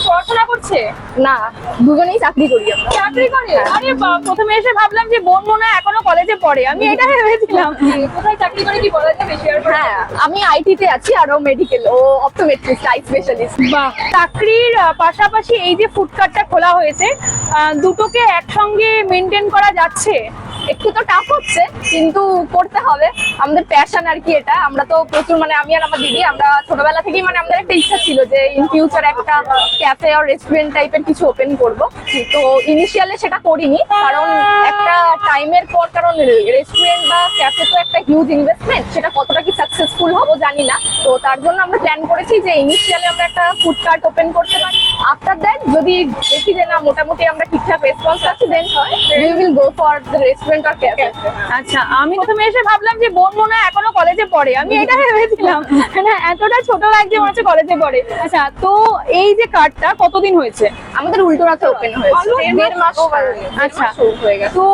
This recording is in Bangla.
পড়াশোনা করছে? না, দুজনেই চাকরি করি আমরা। চাকরি করে? আরে বাহ, প্রথমে এসে ভাবলাম যে বোন মনে হয় এখনো কলেজে পড়ে, আমি এটা ভেবেছিলাম। কোথায় চাকরি করে কি বলা যাবে শেয়ার করে? হ্যাঁ, আমি আইটি তে আছি আর ও মেডিকেল, ও অপটোমেট্রিস্ট, আই স্পেশালিস্ট। বাহ, চাকরির পাশাপাশি এই যে ফুডকার্টটা খোলা হয়েছে, দুটোকে একসঙ্গে মেনটেন করা যাচ্ছে? একটু তো টাফ হচ্ছে, কিন্তু করতে হবে, আমাদের প্যাশন আর কি এটা। আমরা তো প্রচুর, মানে আমি আর আমার দিদি, আমরা ছোটবেলা থেকেই মানে আমাদের একটা ইচ্ছা ছিল যে ইন ফিউচার একটা ক্যাফে আর রেস্টুরেন্ট টাইপের কিছু ওপেন করব। তো ইনিশিয়ালি সেটা করিনি, কারণ একটা টাইমের পর, কারণ রেস্টুরেন্ট বা ক্যাফে তো একটা হিউজ ইনভেস্টমেন্ট, সেটা কতটা কি সাকসেসফুল হবো জানি না। তো তার জন্য আমরা প্ল্যান করেছি যে ইনিশিয়ালি আমরা একটা ফুড কার্ট ওপেন করতে পারি। আফটার দ্যাট যদি দেখি যে না মোটামুটি আমরা ঠিকঠাক রেসপন্স পাচ্ছি, then we will go for the restaurant আর ক্যাফে। আচ্ছা, আমি প্রথমে এসে ভাবলাম যে বোন মনে হয় এখনো কলেজে পড়ে, আমি এটা ভেবেছিলাম। না, এতটা ছোট লাগছে মনে হচ্ছে কলেজে পড়ে। আচ্ছা, তো এই যে কার্ডটা কতদিন হয়েছে? আমাদের উল্টো রাতে ওপেন হয়েছে, 1.5 মাস। আচ্ছা, হয়ে গেছে। তো